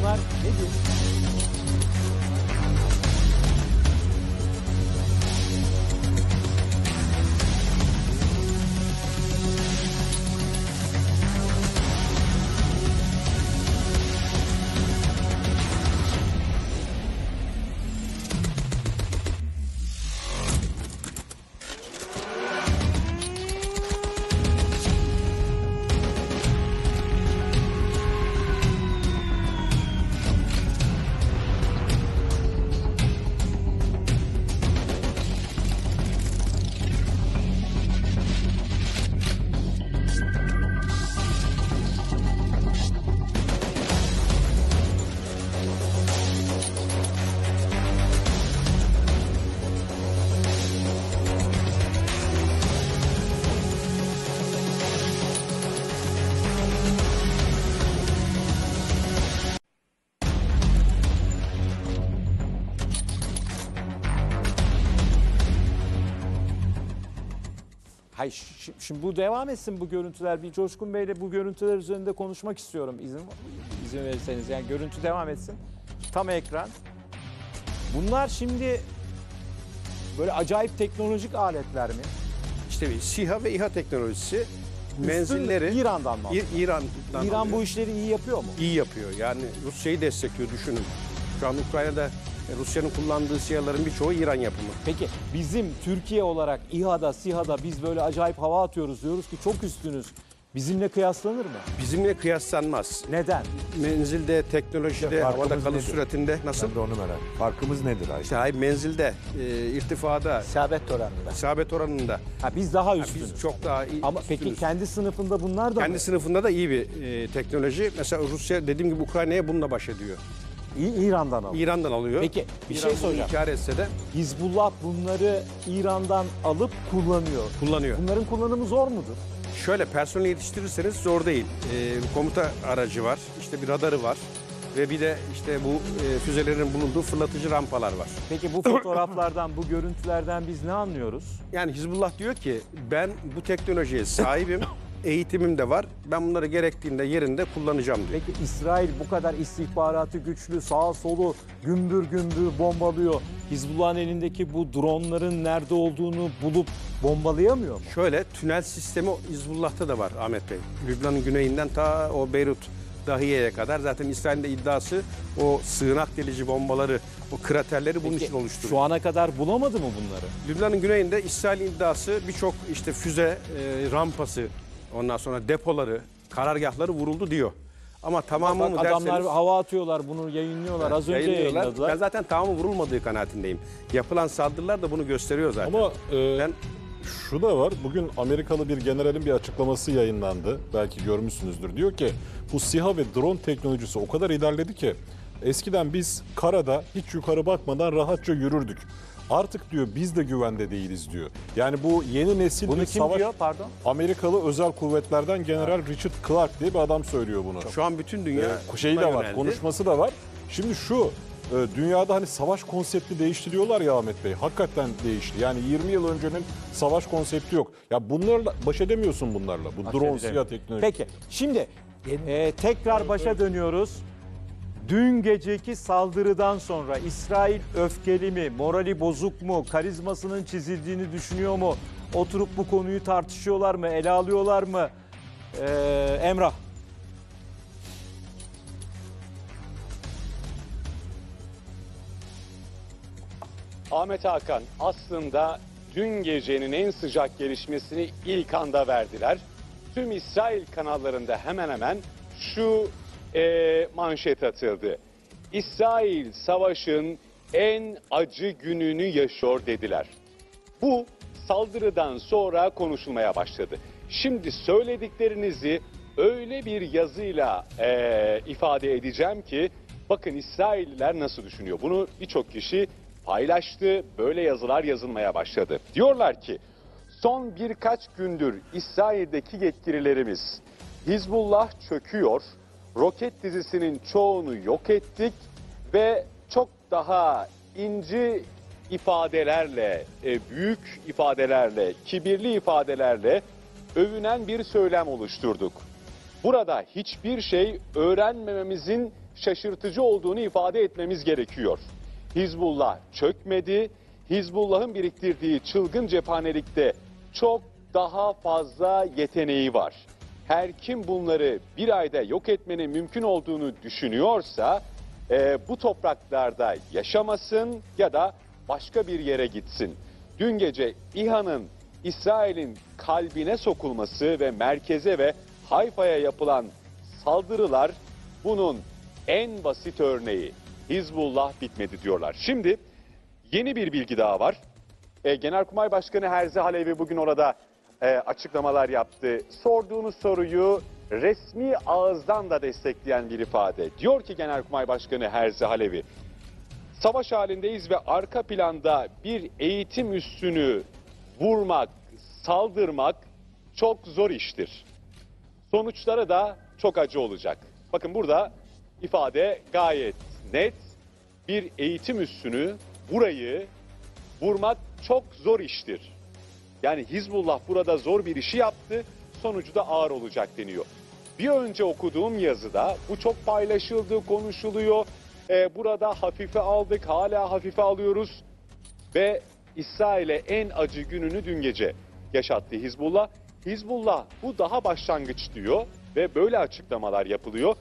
Bunlar nedir? Hayır, şimdi bu devam etsin bu görüntüler. Bir Coşkun Bey'le bu görüntüler üzerinde konuşmak istiyorum. İzin verirseniz. Yani görüntü devam etsin. Tam ekran. Bunlar şimdi böyle acayip teknolojik aletler mi? İşte SİHA ve İHA teknolojisi menzilleri İran'dan mı? İran'dan İran alıyor. bu işleri iyi yapıyor mu? İyi yapıyor. Yani Rusya'yı destekliyor düşünün. Şu an Ukrayna'da Rusya'nın kullandığı SİHA'ların birçoğu İran yapımı. Peki bizim Türkiye olarak İHA'da, SİHA'da biz böyle acayip hava atıyoruz, diyoruz ki çok üstünüz. Bizimle kıyaslanır mı? Bizimle kıyaslanmaz. Neden? Menzilde, teknolojide, havada kalış süratinde nasıl? Ben de onu merak. Farkımız nedir Ayşe? İşte hayır, menzilde, irtifada, İsabet oranında. Ha, biz daha üstünüz. biz çok daha iyi. Ama peki üstünüz. kendi sınıfında bunlar da Kendi mı? sınıfında da iyi bir teknoloji. Mesela Rusya dediğim gibi Ukrayna'ya bununla baş ediyor. İran'dan alıyor. İran'dan alıyor. Peki bir İran şey bunu soracağım. inkar etse de Hizbullah bunları İran'dan alıp kullanıyor. Bunların kullanımı zor mudur? Şöyle personel yetiştirirseniz zor değil. Komuta aracı var, işte bir radarı var ve bir de işte bu füzelerin bulunduğu fırlatıcı rampalar var. Peki bu fotoğraflardan, bu görüntülerden biz ne anlıyoruz? Yani Hizbullah diyor ki ben bu teknolojiye sahibim, eğitimim de var. Ben bunları gerektiğinde yerinde kullanacağım diyor. Peki İsrail bu kadar istihbaratı güçlü, sağa solu gümbür gümbür bombalıyor. Hizbullah'ın elindeki bu dronların nerede olduğunu bulup bombalayamıyor mu? Şöyle tünel sistemi Hizbullah'ta da var Ahmet Bey. Lübnan'ın güneyinden ta o Beyrut Dahiye'ye kadar zaten İsrail'in de iddiası o sığınak delici bombaları, o kraterleri bunun Peki, için oluşturuyor. şu ana kadar bulamadı mı bunları? Lübnan'ın güneyinde İsrail'in iddiası birçok işte füze rampası, ondan sonra depoları, karargahları vuruldu diyor. Ama tamamı Bak, mı adamlar derseniz... hava atıyorlar, bunu yayınlıyorlar. Az önce yayınlıyorlar. yayınladılar. Ben zaten tamamı vurulmadığı kanaatindeyim. Yapılan saldırılar da bunu gösteriyor zaten. Ama Ben şu da var. Bugün Amerikalı bir generalin bir açıklaması yayınlandı. Belki görmüşsünüzdür. Diyor ki bu SİHA ve drone teknolojisi o kadar ilerledi ki eskiden biz karada hiç yukarı bakmadan rahatça yürürdük. Artık diyor biz de güvende değiliz diyor. Yani bu yeni nesil Bunu bir kim savaş... diyor, pardon? Amerikalı özel kuvvetlerden General Richard Clark diye bir adam söylüyor bunu. şu an bütün dünya Şeyi de buna var, yöneldi. konuşması da var. Şimdi şu, dünyada hani savaş konsepti değiştiriyorlar ya Ahmet Bey. Hakikaten değişti. Yani 20 yıl öncenin savaş konsepti yok. Ya bunlarla baş edemiyorsun bunlarla. Bu drone, SİHA teknolojisi. Peki şimdi tekrar başa dönüyoruz. Dün geceki saldırıdan sonra İsrail öfkeli mi, morali bozuk mu, karizmasının çizildiğini düşünüyor mu? Oturup bu konuyu tartışıyorlar mı, ele alıyorlar mı? Emrah. Ahmet Hakan, aslında dün gecenin en sıcak gelişmesini ilk anda verdiler. Tüm İsrail kanallarında hemen hemen şu manşet atıldı. İsrail savaşın en acı gününü yaşıyor dediler. Bu saldırıdan sonra konuşulmaya başladı. Şimdi söylediklerinizi öyle bir yazıyla ifade edeceğim ki bakın İsrailliler nasıl düşünüyor. Bunu birçok kişi paylaştı, böyle yazılar yazılmaya başladı. Diyorlar ki son birkaç gündür İsrail'deki yetkililerimiz Hizbullah çöküyor, roket dizisinin çoğunu yok ettik ve çok daha ince ifadelerle, büyük ifadelerle, kibirli ifadelerle övünen bir söylem oluşturduk. Burada hiçbir şey öğrenmememizin şaşırtıcı olduğunu ifade etmemiz gerekiyor. Hizbullah çökmedi. Hizbullah'ın biriktirdiği çılgın cephanelikte çok daha fazla yeteneği var. Her kim bunları bir ayda yok etmenin mümkün olduğunu düşünüyorsa bu topraklarda yaşamasın ya da başka bir yere gitsin. Dün gece İHA'nın İsrail'in kalbine sokulması ve merkeze ve Hayfa'ya yapılan saldırılar bunun en basit örneği. Hizbullah bitmedi diyorlar. Şimdi yeni bir bilgi daha var. Genelkurmay Başkanı Herzi Halevi bugün orada açıklamalar yaptı. Sorduğunuz soruyu resmi ağızdan da destekleyen bir ifade. Diyor ki Genelkurmay Başkanı Herzi Halevi, savaş halindeyiz ve arka planda bir eğitim üssünü vurmak, saldırmak çok zor iştir. Sonuçları da çok acı olacak. Bakın burada ifade gayet net. Bir eğitim üssünü, burayı vurmak çok zor iştir. Yani Hizbullah burada zor bir işi yaptı, sonucu da ağır olacak deniyor. Bir önce okuduğum yazıda bu çok paylaşıldı, konuşuluyor. Burada hafife aldık, hala hafife alıyoruz. Ve İsrail'e en acı gününü dün gece yaşattı Hizbullah. Hizbullah bu daha başlangıç diyor ve böyle açıklamalar yapılıyor.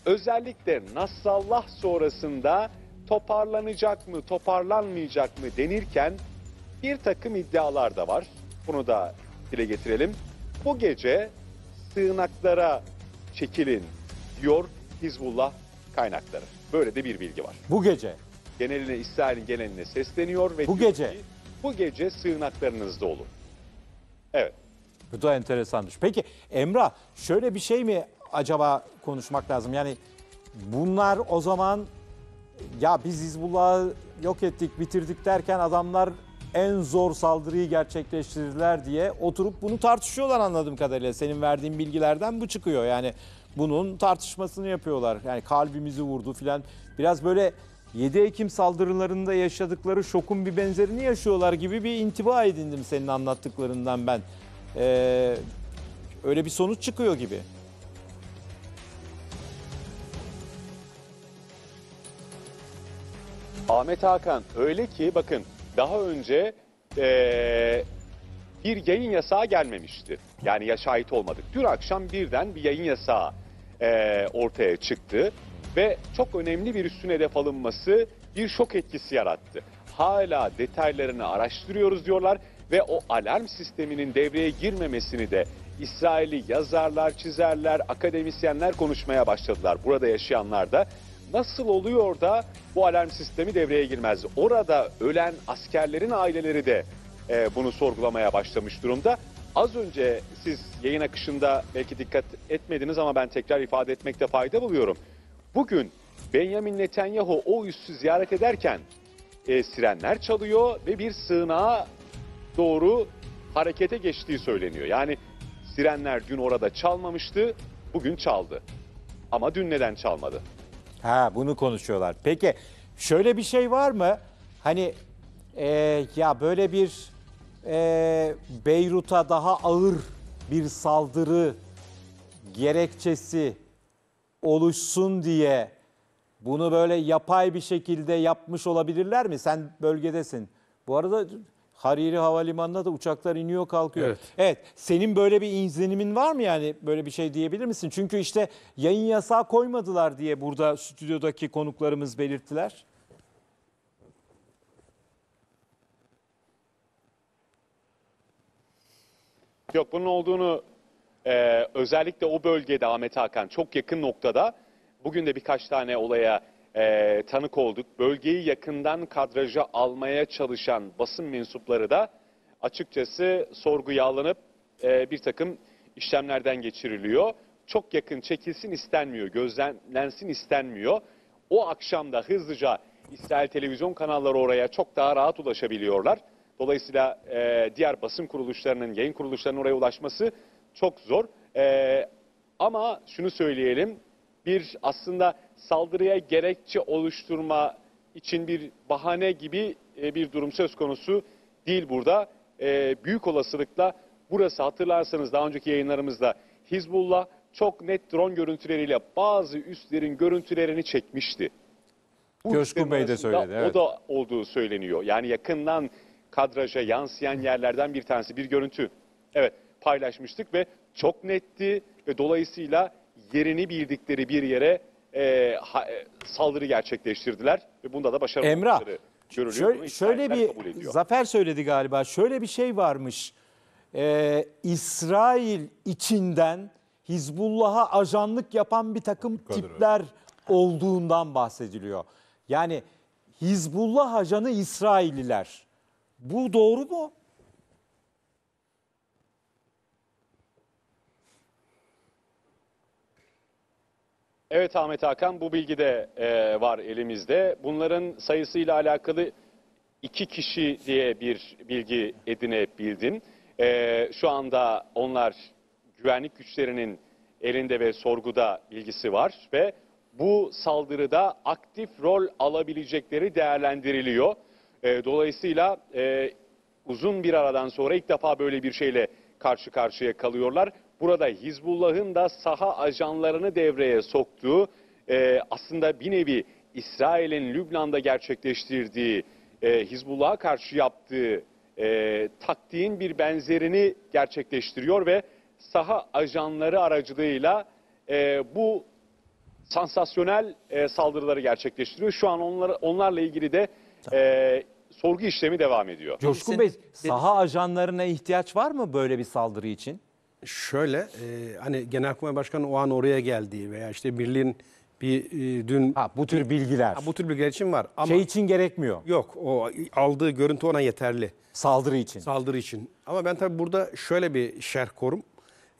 Özellikle Nasrallah sonrasında toparlanacak mı, toparlanmayacak mı denirken bir takım iddialar da var. Bunu da dile getirelim. Bu gece sığınaklara çekilin diyor Hizbullah kaynakları. Böyle de bir bilgi var. Bu gece. Geneline, İsrail'in geneline sesleniyor ve Bu diyor gece. ki, bu gece sığınaklarınızda olun. Evet. Bu da enteresanmış. Peki Emrah, şöyle bir şey mi acaba konuşmak lazım? Yani bunlar o zaman ya biz Hizbullah'ı yok ettik, bitirdik derken adamlar en zor saldırıyı gerçekleştirdiler diye oturup bunu tartışıyorlar anladığım kadarıyla. Senin verdiğin bilgilerden bu çıkıyor. Yani bunun tartışmasını yapıyorlar. Yani kalbimizi vurdu filan. Biraz böyle 7 Ekim saldırılarında yaşadıkları şokun bir benzerini yaşıyorlar gibi bir intiba edindim senin anlattıklarından ben. Öyle bir sonuç çıkıyor gibi. Ahmet Hakan öyle ki bakın daha önce bir yayın yasağı gelmemişti. Yani ya şahit olmadık. Dün akşam birden bir yayın yasağı ortaya çıktı ve çok önemli bir üstün hedef alınması bir şok etkisi yarattı. Hala detaylarını araştırıyoruz diyorlar ve o alarm sisteminin devreye girmemesini de İsrailli yazarlar, çizerler, akademisyenler konuşmaya başladılar. Burada yaşayanlar da nasıl oluyor da bu alarm sistemi devreye girmez? Orada ölen askerlerin aileleri de bunu sorgulamaya başlamış durumda. Az önce siz yayın akışında belki dikkat etmediniz ama ben tekrar ifade etmekte fayda buluyorum. Bugün Benjamin Netanyahu o üssü ziyaret ederken sirenler çalıyor ve bir sığınağa doğru harekete geçtiği söyleniyor. Yani sirenler dün orada çalmamıştı, bugün çaldı. Ama dün neden çalmadı? Ha, bunu konuşuyorlar. Peki şöyle bir şey var mı? Hani ya böyle bir Beyrut'a daha ağır bir saldırı gerekçesi oluşsun diye bunu böyle yapay bir şekilde yapmış olabilirler mi? Sen bölgedesin. Bu arada Hariri Havalimanı'na da uçaklar iniyor kalkıyor. Evet. Evet, senin böyle bir izlenimin var mı yani, böyle bir şey diyebilir misin? Çünkü işte yayın yasağı koymadılar diye burada stüdyodaki konuklarımız belirttiler. Yok, bunun olduğunu özellikle o bölgede Ahmet Hakan çok yakın noktada bugün de birkaç tane olaya tanık olduk. Bölgeyi yakından kadraja almaya çalışan basın mensupları da açıkçası sorguya alınıp bir takım işlemlerden geçiriliyor. Çok yakın çekilsin istenmiyor, gözlemlensin istenmiyor. O akşam da hızlıca İsrail televizyon kanalları oraya çok daha rahat ulaşabiliyorlar. Dolayısıyla diğer basın kuruluşlarının, yayın kuruluşlarının oraya ulaşması çok zor. Ama şunu söyleyelim, bir aslında saldırıya gerekçe oluşturma için bir bahane gibi bir durum söz konusu değil burada. Büyük olasılıkla burası, hatırlarsanız daha önceki yayınlarımızda Hizbullah çok net drone görüntüleriyle bazı üslerin görüntülerini çekmişti. Bu Coşkun üslerin Bey de arasında söyledi, evet. O da olduğu söyleniyor. Yani yakından kadraja yansıyan yerlerden bir tanesi, bir görüntü. Evet, paylaşmıştık ve çok netti ve dolayısıyla yerini bildikleri bir yere saldırı gerçekleştirdiler ve bunda da başarılı Emrah, oldukları görülüyor. Bunu şöyle İsrailler kabul bir ediyor. Zafer söyledi galiba. Şöyle bir şey varmış. İsrail içinden Hizbullah'a ajanlık yapan bir takım tipler olduğundan bahsediliyor. Yani Hizbullah ajanı İsrailliler. Bu doğru mu? Evet Ahmet Hakan, bu bilgi de var elimizde. Bunların sayısıyla alakalı 2 kişi diye bir bilgi edinebildim. Şu anda onlar güvenlik güçlerinin elinde ve sorguda bilgisi var ve bu saldırıda aktif rol alabilecekleri değerlendiriliyor. Dolayısıyla uzun bir aradan sonra ilk defa böyle bir şeyle karşı karşıya kalıyorlar. Burada Hizbullah'ın da saha ajanlarını devreye soktuğu, aslında bir nevi İsrail'in Lübnan'da gerçekleştirdiği, Hizbullah'a karşı yaptığı taktiğin bir benzerini gerçekleştiriyor ve saha ajanları aracılığıyla bu sansasyonel saldırıları gerçekleştiriyor. Şu an onlarla ilgili de sorgu işlemi devam ediyor. Coşkun Bey, saha ajanlarına ihtiyaç var mı böyle bir saldırı için? Şöyle hani Genelkurmay Başkanı o an oraya geldiği veya işte birliğin dün Bu tür bilgiler. bu tür bilgiler için var ama Şey için gerekmiyor. yok, o aldığı görüntü ona yeterli Saldırı için. saldırı için. Ama ben tabii burada şöyle bir şerh korum.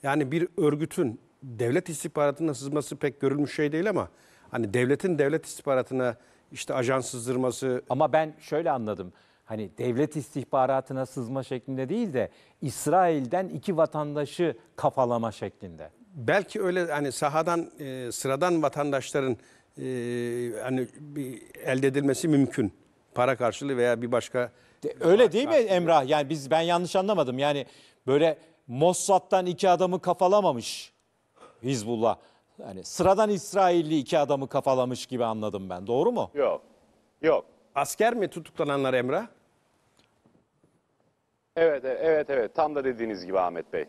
Yani bir örgütün devlet istihbaratına sızması pek görülmüş şey değil ama hani devletin devlet istihbaratına işte ajan sızdırması. Ama ben şöyle anladım. Hani devlet istihbaratına sızma şeklinde değil de İsrail'den 2 vatandaşı kafalama şeklinde. Belki öyle hani sahadan sıradan vatandaşların hani elde edilmesi mümkün. Para karşılığı veya bir başka. Öyle değil mi Emrah? Yani ben yanlış anlamadım. Yani böyle Mossad'dan 2 adamı kafalamamış Hizbullah. Yani sıradan İsrailli 2 adamı kafalamış gibi anladım ben. Doğru mu? Yok, yok. Asker mi tutuklananlar Emrah? Evet, tam da dediğiniz gibi Ahmet Bey.